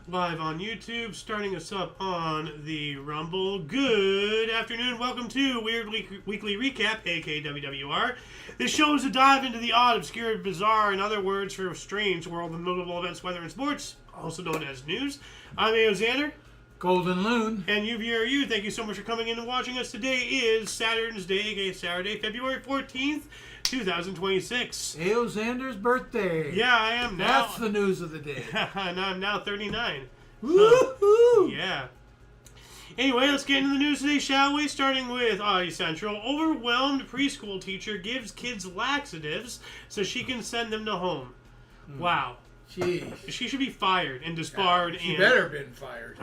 live on YouTube, starting us up on the Rumble. Good afternoon. Welcome to Weekly Recap AKA W.W.R. This show is a dive into the odd, obscure, bizarre, and other words for a strange world of notable events, weather, and sports, also known as news. I'm Xander. Golden Loon. And you. Thank you so much for coming in and watching us. Today is Saturn's Day, aka Saturday, February 14th, 2026. Xander's birthday. Yeah, I am now. That's the news of the day. And I'm now 39. Woohoo! Yeah. Anyway, let's get into the news today, shall we? Starting with Audio Central. Overwhelmed preschool teacher gives kids laxatives so she can send them to home. Wow. Jeez. She should be fired and disbarred. She better have been fired.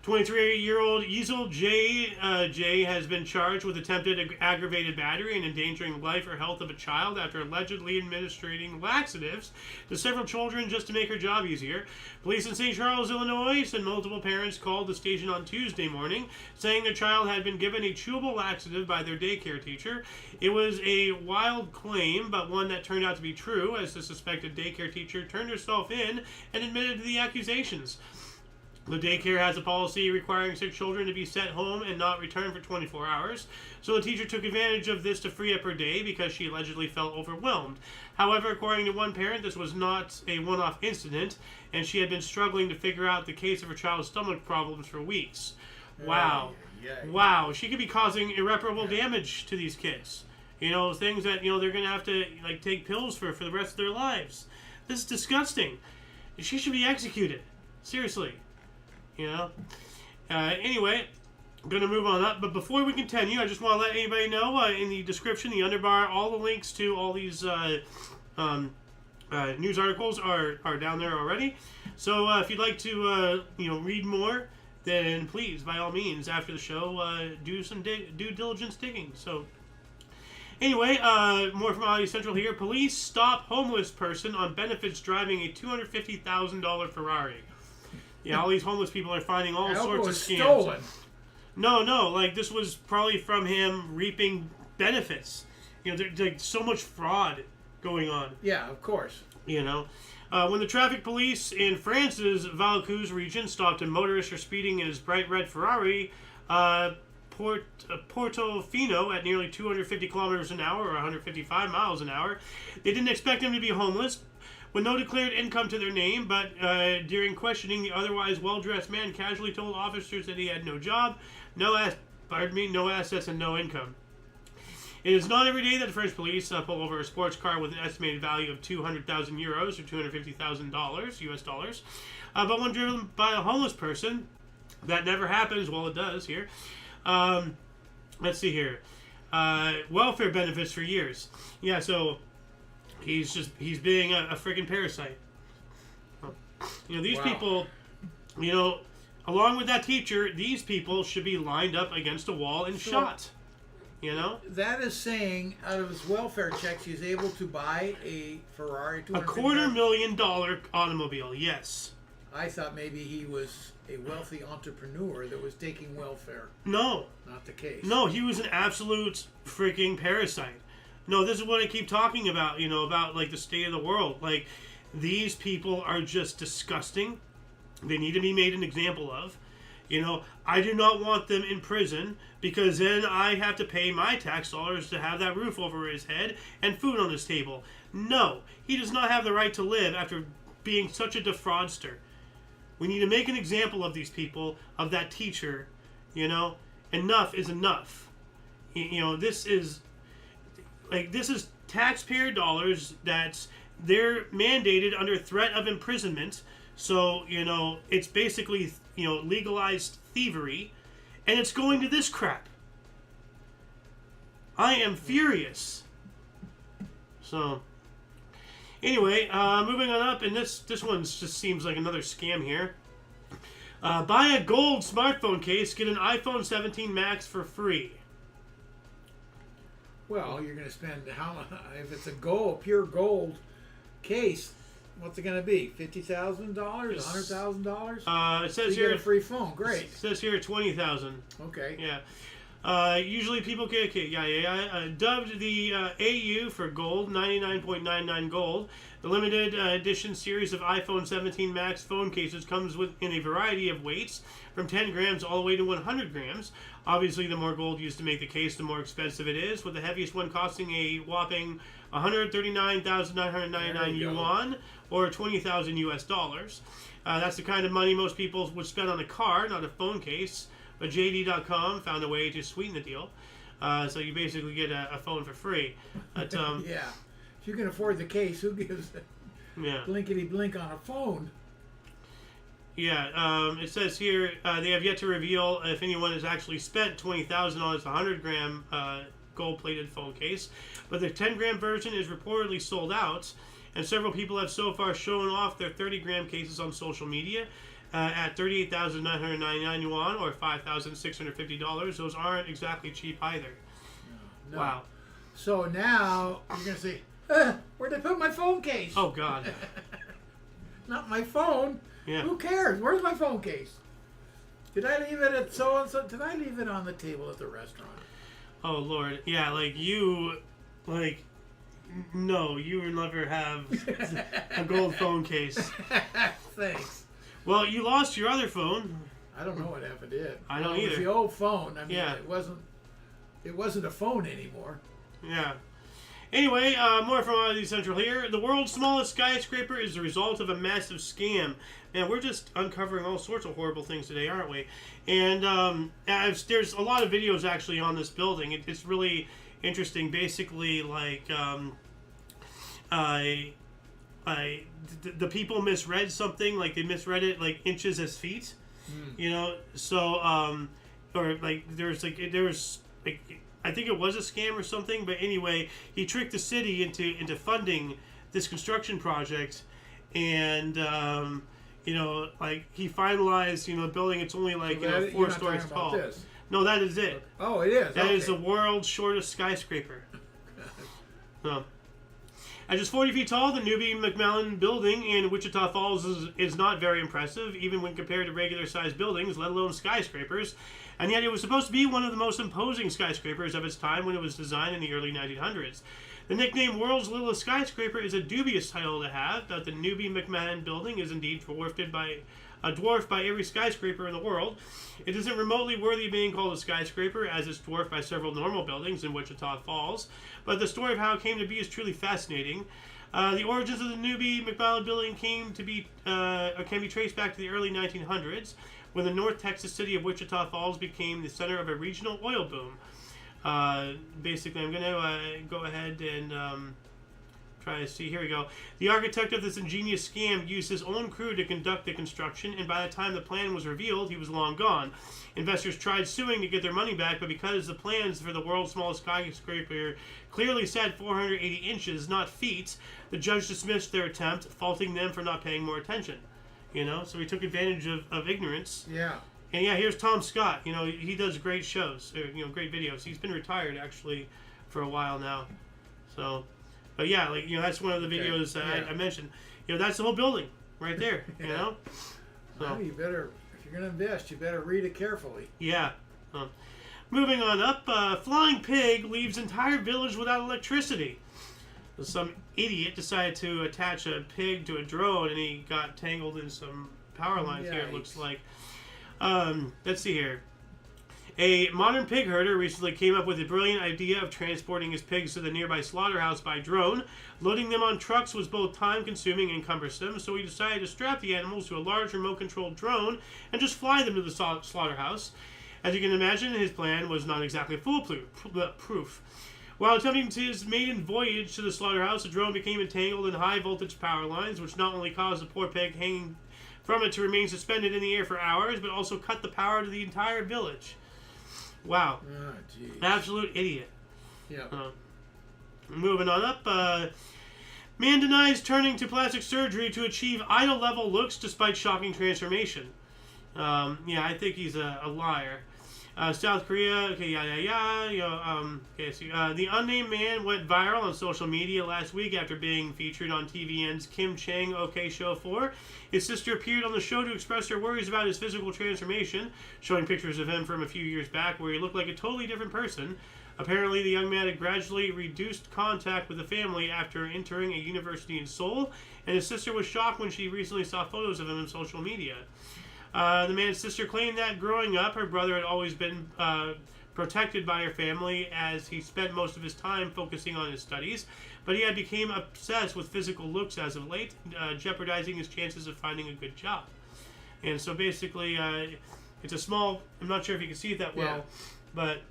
23-year-old Yezel J has been charged with attempted aggravated battery and endangering life or health of a child after allegedly administering laxatives to several children just to make her job easier. Police in St. Charles, Illinois said multiple parents called the station on Tuesday morning saying their child had been given a chewable laxative by their daycare teacher. It was a wild claim, but one that turned out to be true, as the suspected daycare teacher turned herself in and admitted to the accusations. The daycare has a policy requiring sick children to be sent home and not return for 24 hours, so the teacher took advantage of this to free up her day because she allegedly felt overwhelmed. However, according to one parent, this was not a one-off incident, and she had been struggling to figure out the case of her child's stomach problems for weeks. Wow. Wow. She could be causing irreparable damage to these kids. You know, things that, you know, they're going to have to, like, take pills for the rest of their lives. This is disgusting. She should be executed. Seriously. You know? Anyway, I'm going to move on up. But before we continue, I just want to let anybody know in the description, the underbar, all the links to all these news articles are down there already. So if you'd like to read more, then please, by all means, after the show, do some due diligence digging. So anyway, more from Audio Central here. Police stop homeless person on benefits driving a $250,000 Ferrari. Yeah, all these homeless people are finding all sorts of scams. Stolen. No, like this was probably from him reaping benefits. You know, there's like so much fraud going on. Yeah, of course. You know, when the traffic police in France's Vaucluse region stopped a motorist for speeding in his bright red Ferrari, Portofino at nearly 250 kilometers an hour or 155 miles an hour, they didn't expect him to be homeless, with no declared income to their name, but during questioning, the otherwise well-dressed man casually told officers that he had no job, no assets, and no income. It is not every day that the French police pull over a sports car with an estimated value of 200,000 euros or $250,000 US dollars, but when driven by a homeless person, that never happens. Well, it does here. Let's see here. Welfare benefits for years. Yeah, so he's being a freaking parasite. You know, these people, you know, along with that teacher, these people should be lined up against a wall and shot. You know? That is saying, out of his welfare checks, he's able to buy a Ferrari. A $250,000 automobile, yes. I thought maybe he was a wealthy entrepreneur that was taking welfare. No. Not the case. No, he was an absolute freaking parasite. No, this is what I keep talking about, you know, about, like, the state of the world. Like, these people are just disgusting. They need to be made an example of. You know, I do not want them in prison because then I have to pay my tax dollars to have that roof over his head and food on his table. No, he does not have the right to live after being such a defraudster. We need to make an example of these people, of that teacher, you know. Enough is enough. You know, this is taxpayer dollars they're mandated under threat of imprisonment. So, you know, it's basically, you know, legalized thievery, and it's going to this crap. I am furious. So, anyway, moving on up, and this one just seems like another scam here. Buy a gold smartphone case, get an iPhone 17 Max for free. Well, you're going to spend if it's a pure gold case, what's it going to be? $50,000? $100,000? It says you here get a free phone. Great. It says here $20,000. Okay. Yeah. Usually people dubbed the AU for gold, 99.99 gold. The limited edition series of iPhone 17 Max phone cases comes in a variety of weights, from 10 grams all the way to 100 grams. Obviously, the more gold used to make the case, the more expensive it is, with the heaviest one costing a whopping 139,999 yuan, or 20,000 US dollars. That's the kind of money most people would spend on a car, not a phone case. But JD.com found a way to sweeten the deal. So you basically get a phone for free. But, yeah. If you can afford the case, who gives blinkety blink on a phone? Yeah, it says here they have yet to reveal if anyone has actually spent $20,000 on its 100-gram gold-plated phone case. But the 10-gram version is reportedly sold out, and several people have so far shown off their 30-gram cases on social media at 38,999 yuan, or $5,650. Those aren't exactly cheap either. No. Wow. So now you're going to say, where'd I put my phone case? Oh, God. Not my phone. Yeah. Who cares? Where's my phone case? Did I leave it at so-and-so? Did I leave it on the table at the restaurant? Oh, Lord. Yeah, no, you would never have a gold phone case. Thanks. Well, you lost your other phone. I don't know what happened to it. I don't It either. was the old phone. I mean, Yeah. it wasn't a phone anymore. Yeah. Anyway, more from Oddity Central here. The world's smallest skyscraper is the result of a massive scam. Man, we're just uncovering all sorts of horrible things today, aren't we? And there's a lot of videos actually on this building. It's really interesting. Basically, the people misread something. Like, they misread it like inches as feet. You know, so I think it was a scam or something, but anyway, he tricked the city into funding this construction project, and he finalized the building. It's only 4 stories tall. This. No, that is it. Oh, it is. That is the world's shortest skyscraper. So, at just 40 feet tall, the Newby McMillan building in Wichita Falls is not very impressive, even when compared to regular-sized buildings, let alone skyscrapers. And yet it was supposed to be one of the most imposing skyscrapers of its time when it was designed in the early 1900s. The nickname World's Littlest Skyscraper is a dubious title to have, but the Newby McMahon building is indeed dwarfed by every skyscraper in the world. It isn't remotely worthy of being called a skyscraper, as it's dwarfed by several normal buildings in Wichita Falls, but the story of how it came to be is truly fascinating. The origins of the Newby McMillan building can be traced back to the early 1900s, when the North Texas city of Wichita Falls became the center of a regional oil boom. Basically, I'm going to go ahead and try to see. Here we go. The architect of this ingenious scam used his own crew to conduct the construction, and by the time the plan was revealed, he was long gone. Investors tried suing to get their money back, but because the plans for the world's smallest skyscraper clearly said 480 inches, not feet, the judge dismissed their attempt, faulting them for not paying more attention. So he took advantage of ignorance. Yeah. And yeah, here's Tom Scott. He does great shows, great videos. He's been retired actually for a while now. So, but yeah, that's one of the videos I mentioned. That's the whole building right there. So well, you better, if you're going to invest, you better read it carefully. Yeah. Moving on up, flying pig leaves entire village without electricity. Some idiot decided to attach a pig to a drone, and he got tangled in some power lines. Here, it looks like. Let's see here. A modern pig herder recently came up with the brilliant idea of transporting his pigs to the nearby slaughterhouse by drone. Loading them on trucks was both time-consuming and cumbersome, so he decided to strap the animals to a large remote-controlled drone and just fly them to the slaughterhouse. As you can imagine, his plan was not exactly foolproof. While attempting his maiden voyage to the slaughterhouse, the drone became entangled in high-voltage power lines, which not only caused the poor pig hanging from it to remain suspended in the air for hours, but also cut the power to the entire village. Wow. Oh, geez. Absolute idiot. Yeah. Moving on up. Man denies turning to plastic surgery to achieve idol-level looks despite shocking transformation. I think he's a liar. South Korea, the unnamed man went viral on social media last week after being featured on TVN's Kim Chang OK Show 4. His sister appeared on the show to express her worries about his physical transformation, showing pictures of him from a few years back where he looked like a totally different person. Apparently, the young man had gradually reduced contact with the family after entering a university in Seoul, and his sister was shocked when she recently saw photos of him on social media. The man's sister claimed that growing up, her brother had always been protected by her family as he spent most of his time focusing on his studies, but he had become obsessed with physical looks as of late, jeopardizing his chances of finding a good job. And so basically, it's a small, I'm not sure if you can see it that well, but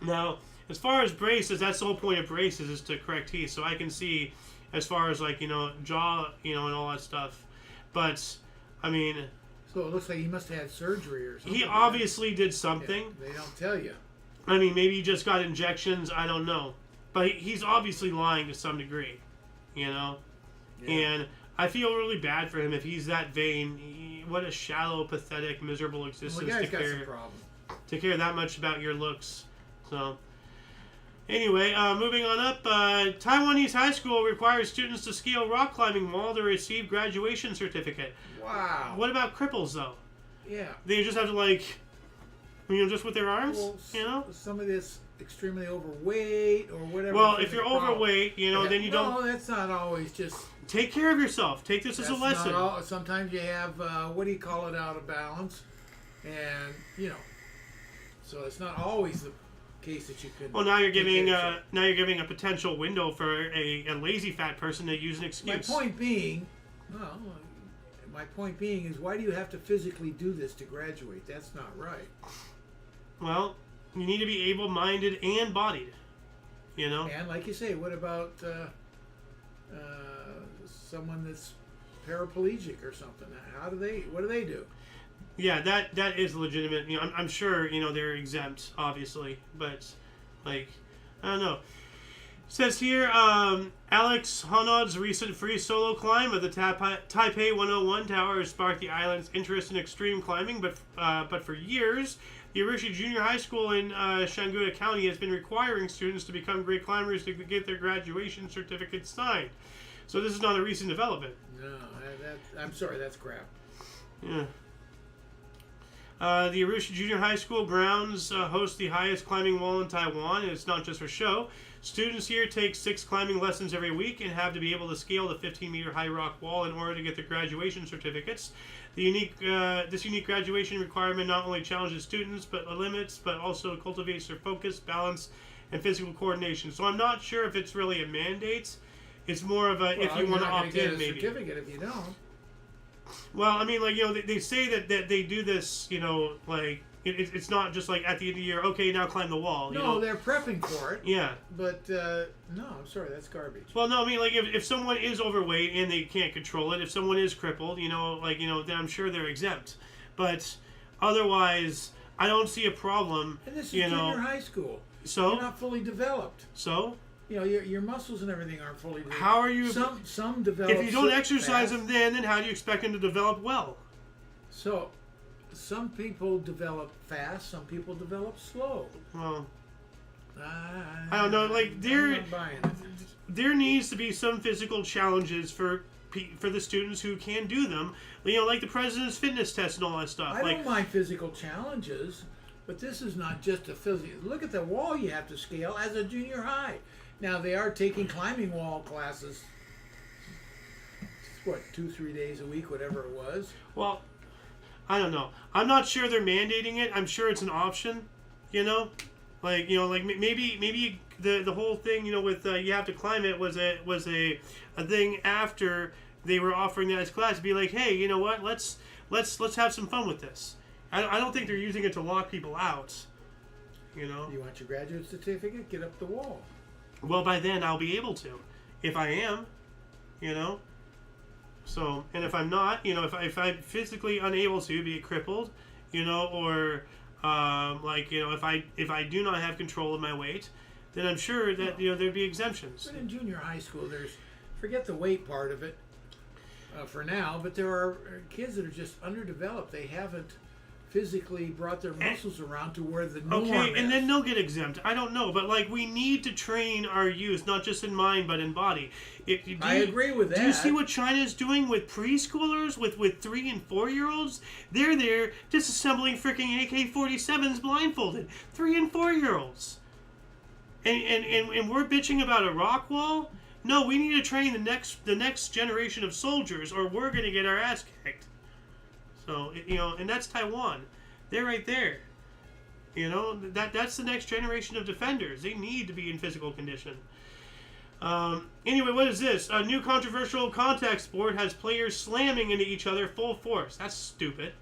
now, as far as braces, that's the whole point of braces is to correct teeth, so I can see as far as like, jaw, and all that stuff. But, I mean... So it looks like he must have had surgery or something. He obviously did something. Yeah, they don't tell you. I mean, maybe he just got injections, I don't know. But he's obviously lying to some degree, Yeah. And I feel really bad for him if he's that vain. What a shallow, pathetic, miserable existence Well, the guy's got some problems. to care that much about your looks. So, anyway, moving on up. Taiwanese high school requires students to scale rock climbing wall to receive graduation certificate. Wow. What about cripples, though? Yeah. They just have to, just with their arms, Well, some of this extremely overweight or whatever. Well, if you're overweight, then you don't... No, that's not always just... Take care of yourself. Take this as a lesson. Sometimes you have, out of balance. And, so it's not always the case that you could... Well, now you're giving a potential window for a lazy fat person to use an excuse. My point being is, why do you have to physically do this to graduate? That's not right. Well, you need to be able-minded and bodied, And like you say, what about someone that's paraplegic or something? What do they do? Yeah, that is legitimate. I'm sure they're exempt, obviously, but I don't know. It says here, Alex Honnold's recent free solo climb of the Taipei 101 Tower has sparked the island's interest in extreme climbing, but for years, the Arusha Junior High School in Shanguda County has been requiring students to become great climbers to get their graduation certificates signed. So this is not a recent development. No, I'm sorry, that's crap. Yeah. The Arusha Junior High School grounds host the highest climbing wall in Taiwan, and it's not just for show. Students here take 6 climbing lessons every week and have to be able to scale the 15-meter high rock wall in order to get their graduation certificates. This unique graduation requirement not only challenges students, but also cultivates their focus, balance, and physical coordination. So I'm not sure if it's really a mandate. It's more of a if you want to opt in, maybe. You're not going to get a certificate if you don't. Well, I mean, they say that they do this, it's not just like at the end of the year, okay, now climb the wall. No, they're prepping for it. Yeah. But, no, I'm sorry, that's garbage. Well, no, I mean, if someone is overweight and they can't control it, if someone is crippled, then I'm sure they're exempt. But otherwise, I don't see a problem. And this is junior high school. So? You're not fully developed. So? Your muscles and everything aren't fully developed. How are you... Some develop... If you don't exercise them then how do you expect them to develop well? So, some people develop fast, some people develop slow. Well, I don't know. There needs to be some physical challenges for the students who can do them. Like the president's fitness test and all that stuff. I don't mind physical challenges, but this is not just a physical... Look at the wall you have to scale as a junior high. Now, they are taking climbing wall classes, 2-3 days a week, whatever it was. Well, I don't know. I'm not sure they're mandating it. I'm sure it's an option, maybe the whole thing, with you have to climb it was a thing after they were offering that as class to be like, hey, you know what? Let's have some fun with this. I don't think they're using it to lock people out, You want your graduate certificate? Get up the wall. Well, by then I'll be able to, if I am, So, and if I'm not, if I'm physically unable to, be it crippled, or if I do not have control of my weight, then I'm sure that there'd be exemptions. But in junior high school, forget the weight part of it for now, but there are kids that are just underdeveloped. They haven't physically brought their muscles around to where the norm is. And then they'll get exempt. I don't know, but we need to train our youth, not just in mind but in body. I agree with that. Do you see what China's doing with preschoolers, with 3 and 4 year olds? They're there disassembling freaking AK-47s blindfolded. 3 and 4 year olds. And we're bitching about a rock wall? No, we need to train the next generation of soldiers, or we're going to get our ass kicked. So, and that's Taiwan. They're right there. That's the next generation of defenders. They need to be in physical condition. Anyway, what is this? A new controversial contact sport has players slamming into each other full force. That's stupid.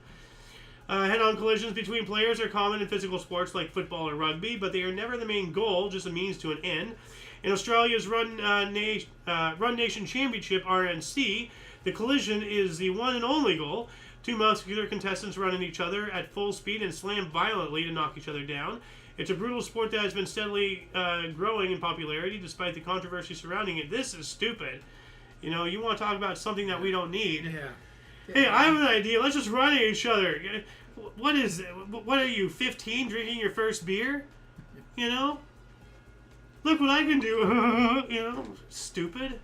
Head-on collisions between players are common in physical sports like football or rugby, but they are never the main goal, just a means to an end. In Australia's Run Nation Championship, RNC, the collision is the one and only goal. Two muscular contestants run into each other at full speed and slam violently to knock each other down. It's a brutal sport that has been steadily growing in popularity despite the controversy surrounding it. This is stupid. You want to talk about something that we don't need. Yeah. Hey, I have an idea. Let's just run at each other. What is it? What are you, 15, drinking your first beer? Look what I can do. Stupid.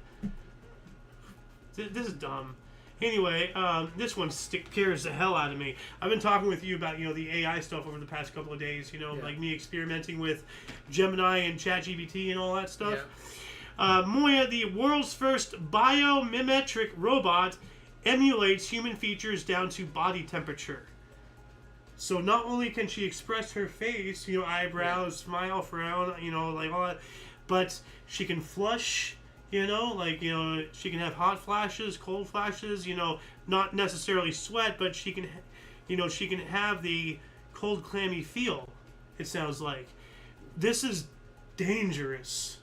This is dumb. Anyway, this one scares the hell out of me. I've been talking with you about, the AI stuff over the past couple of days, like me experimenting with Gemini and ChatGPT and all that stuff. Yeah. Moya, the world's first biomimetic robot, emulates human features down to body temperature. So not only can she express her face, eyebrows, smile, frown, like all that, but she can flush, she can have hot flashes, cold flashes, not necessarily sweat, but she can have the cold, clammy feel, it sounds like. This is dangerous.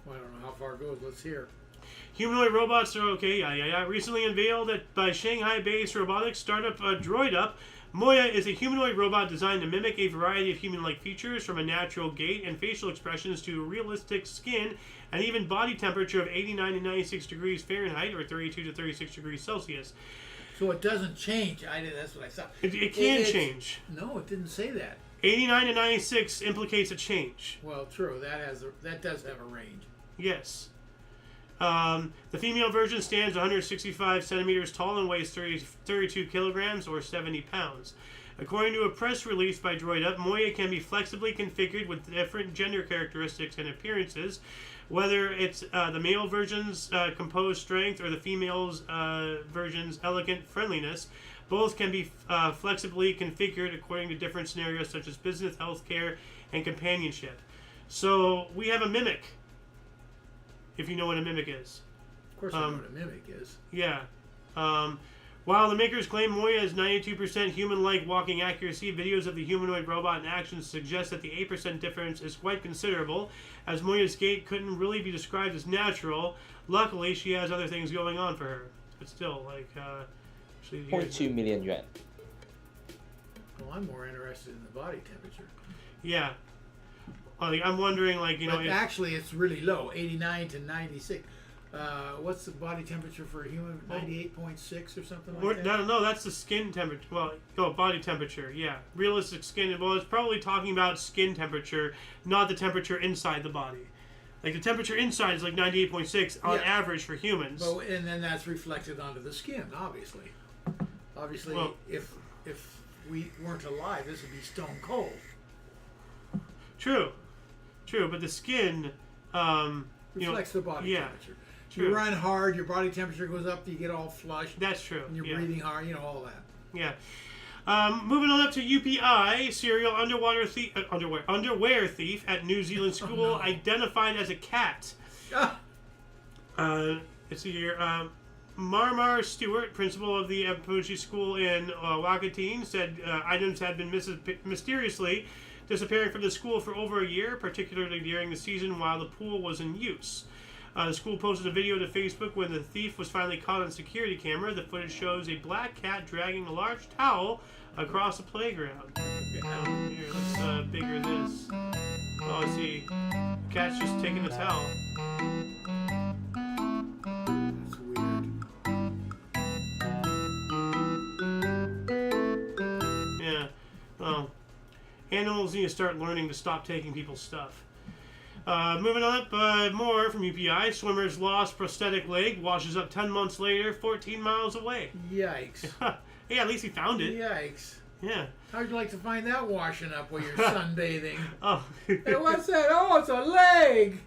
Well, I don't know how far it goes. Let's hear. Humanoid robots are okay. Yeah. Recently unveiled by Shanghai-based robotics startup DroidUp, Moya is a humanoid robot designed to mimic a variety of human-like features, from a natural gait and facial expressions to realistic skin and even body temperature of 89 to 96 degrees Fahrenheit or 32 to 36 degrees Celsius. So it doesn't change. That's what I thought. It can change. No, it didn't say that. 89 to 96 implicates a change. Well, true. That does have a range. Yes. The female version stands 165 centimeters tall and weighs 32 kilograms or 70 pounds. According to a press release by DroidUp, Moya can be flexibly configured with different gender characteristics and appearances, whether it's the male version's composed strength or the female's version's elegant friendliness. Both can be flexibly configured according to different scenarios such as business, healthcare, and companionship. So we have a mimic. If you know what a mimic is. Of course I know what a mimic is. Yeah. While the makers claim Moya has 92% human-like walking accuracy, videos of the humanoid robot in action suggest that the 8% difference is quite considerable, as Moya's gait couldn't really be described as natural. Luckily, she has other things going on for her. But still, 0.2 million yuan. Well, I'm more interested in the body temperature. Yeah. I'm wondering, But actually, it's really low, 89 to 96. What's the body temperature for a human? 98.6 or something like that? No, that's the skin temperature. Well, body temperature, yeah. Realistic skin. Well, it's probably talking about skin temperature, not the temperature inside the body. Like, the temperature inside is 98.6 on average for humans. And then that's reflected onto the skin, obviously. Obviously, if we weren't alive, this would be stone cold. True, but the skin reflects the body temperature. True. You run hard, your body temperature goes up, you get all flushed. That's true. And you're breathing hard, all that. Yeah. Moving on up to UPI, serial underwear thief at New Zealand school identified as a cat. Let's see here. Marmar Stewart, principal of the Apuchi school in Wakatine, said items had been mysteriously disappearing from the school for over a year, particularly during the season while the pool was in use. The school posted a video to Facebook when the thief was finally caught on security camera. The footage shows a black cat dragging a large towel across the playground. Here, let's bigger this. Oh, see, the cat's just taking the towel. That's weird. Yeah, well, animals need to start learning to stop taking people's stuff. Moving on up, more from UPI. Swimmer's lost prosthetic leg washes up 10 months later, 14 miles away. Yikes. Yeah, at least he found it. Yikes. Yeah. How'd you like to find that washing up while you're sunbathing? Oh. Hey, what's that? Oh, it's a leg.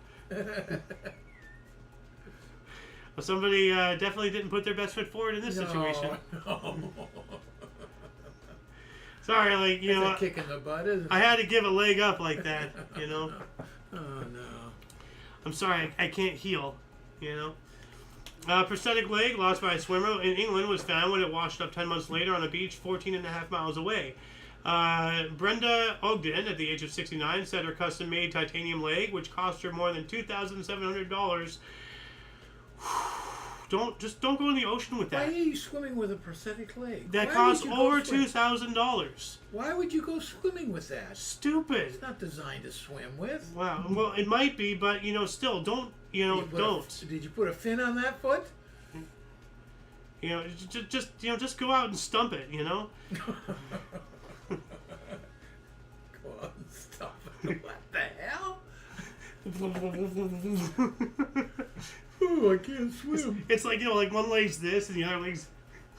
Well, somebody definitely didn't put their best foot forward in this situation. No. Sorry, like, you That's know, a kick in the butt, isn't it? I had to give a leg up like that, you know. Oh, no. I'm sorry, I can't heal, you know. Prosthetic leg lost by a swimmer in England was found when it washed up 10 months later on a beach 14.5 miles away. Brenda Ogden, at the age of 69, said her custom-made titanium leg, which cost her more than $2,700. Don't go in the ocean with that. Why are you swimming with a prosthetic leg? That Why costs would you go over swim? $2,000. Why would you go swimming with that? Stupid. It's not designed to swim with. Wow. Well, it might be, but you know, still, don't. You know, don't. Did you put a fin on that foot? You know, just go out and stump it. You know. Go on, stop it. What the hell? Oh, I can't swim. It's like, you know, like one leg's this and the other leg's.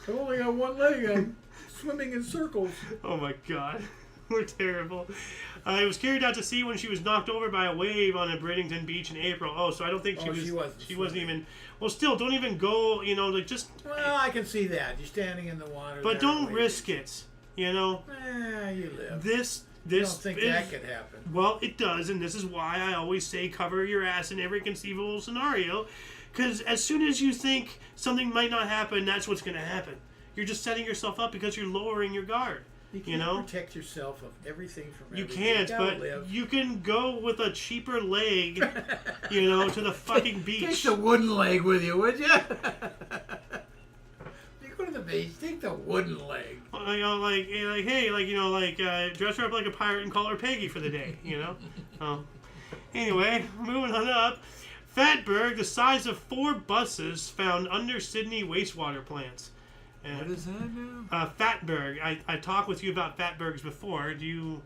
I only got one leg. I'm swimming in circles. Oh my God, we're terrible. It was carried out to sea when she was knocked over by a wave on a Bridington beach in April. Oh, so I don't think she wasn't even. Well, still, don't even go. You know, like just. Well, I can see that. You're standing in the water. But don't risk it. You know. You live. This I don't think that could happen. Well, it does, and this is why I always say cover your ass in every conceivable scenario, because as soon as you think something might not happen, that's what's going to happen. You're just setting yourself up because you're lowering your guard. You can't protect yourself of everything from everything. You can't, but live. you can go with a cheaper leg, you know, to the fucking beach. Take the wooden leg with you, would you? Go to the beach, take the wooden leg. You know, hey, dress her up like a pirate and call her Peggy for the day, you know? Anyway, moving on up. Fatberg, the size of 4 buses found under Sydney wastewater plants. What is that now? Fatberg. I talked with you about Fatbergs before. I don't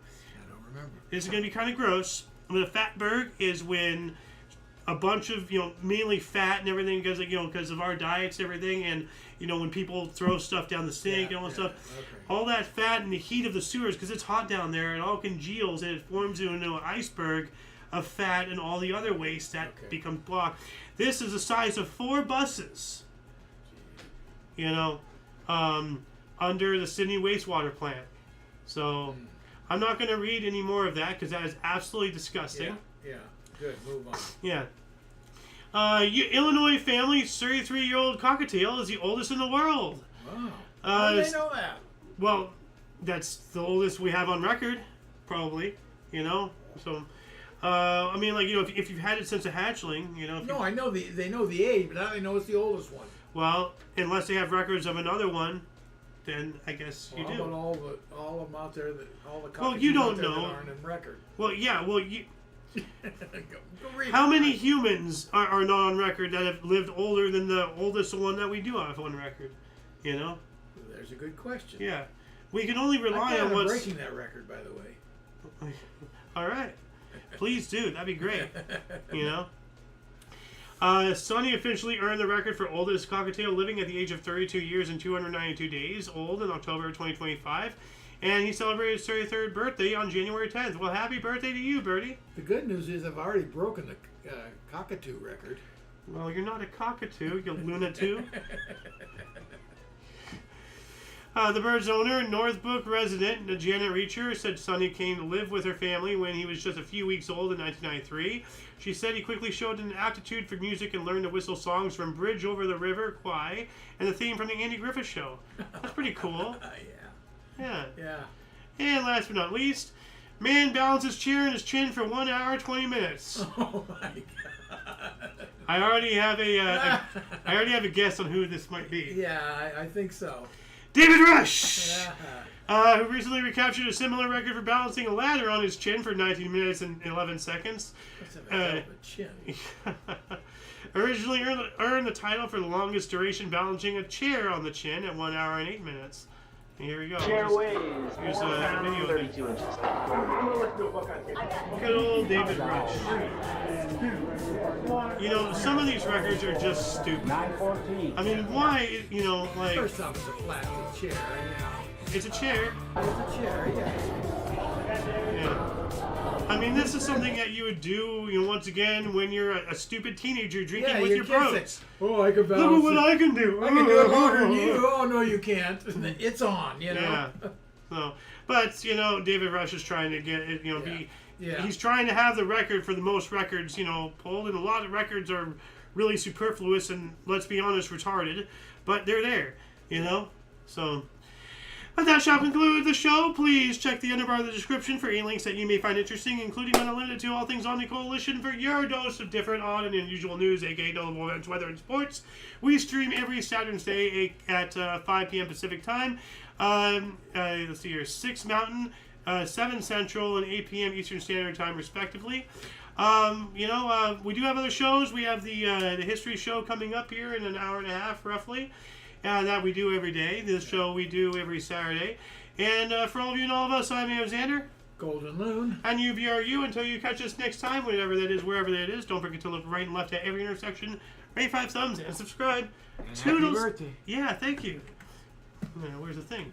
remember. This is going to be kind of gross. But a Fatberg is when a bunch of, you know, mainly fat and everything because of our diets and everything, and you know, when people throw stuff down the sink and all that stuff, all that fat and the heat of the sewers, because it's hot down there, it all congeals and it forms into an iceberg of fat and all the other waste that becomes blocked. This is the size of 4 buses, you know, under the Sydney wastewater plant. So I'm not going to read any more of that because that is absolutely disgusting. Yeah. Good. Move on. Yeah. Illinois family, 33-year-old cockatiel is the oldest in the world. Wow. How do they know that? Well, that's the oldest we have on record, probably. You know, so I mean, like, you know, if you've had it since a hatchling, you know. I know they know the age, but how do they know it's the oldest one? Well, unless they have records of another one, then I guess you do. How about all of them out there all the cockatoos well, you don't out there know. that aren't in record? Well, yeah. Well, you. Go read How it. many humans are not on record that have lived older than the oldest one that we do have on record? You know? There's a good question. Yeah. We can only rely on what's... breaking that record, by the way. All right. Please do. That'd be great. You know? Sonny officially earned the record for oldest cockatiel living at the age of 32 years and 292 days old in October of 2025. And he celebrated his 33rd birthday on January 10th. Well, happy birthday to you, Bertie. The good news is I've already broken the cockatoo record. Well, you're not a cockatoo, you lunatoo. The bird's owner, Northbrook resident Janet Reacher, said Sonny came to live with her family when he was just a few weeks old in 1993. She said he quickly showed an aptitude for music and learned to whistle songs from Bridge Over the River, Kwai, and the theme from the Andy Griffith Show. That's pretty cool. Yeah. And last but not least, man balances chair in his chin for 1 hour 20 minutes. Oh my God! I already have a guess on who this might be. Yeah, I think so. David Rush, who recently recaptured a similar record for balancing a ladder on his chin for 19 minutes and 11 seconds. That's a hell of a chin. Originally earned the title for the longest duration balancing a chair on the chin at 1 hour and 8 minutes. Here we go. Chair weighs Here's a video of it. 32 inches. Good old David Rush. You know, some of these records are just stupid. I mean, why, you know, like... First off, it's a plastic chair, you know. It's a chair. It's a chair, Yeah. I mean, this is something that you would do, once again, when you're a stupid teenager drinking with your bros. Oh, I can balance. Look at what I can do. I can do it harder than you. Oh, no, you can't. It's on, Yeah. So, but, David Rush is trying to get it, Yeah. he's trying to have the record for the most records, pulled, and a lot of records are really superfluous and, let's be honest, retarded, but they're there, So, but that shall conclude the show. Please check the underbar of the description for any links that you may find interesting, including but not limited to all things Omni Coalition, for your dose of different, odd, and unusual news, aka notable events, weather, and sports. We stream every Saturday at 5 p.m. Pacific time. Let's see here, 6 Mountain, 7 Central, and 8 p.m. Eastern Standard Time, respectively. We do have other shows. We have the history show coming up here in an hour and a half, roughly. That we do every day. This show we do every Saturday. And for all of you and all of us, I'm Alexander. Golden Loon. And UVRU. Until you catch us next time, whenever that is, wherever that is, don't forget to look right and left at every intersection. Rate 5 thumbs and subscribe. And Toodles. happy birthday. Yeah, thank you. Where's the thing?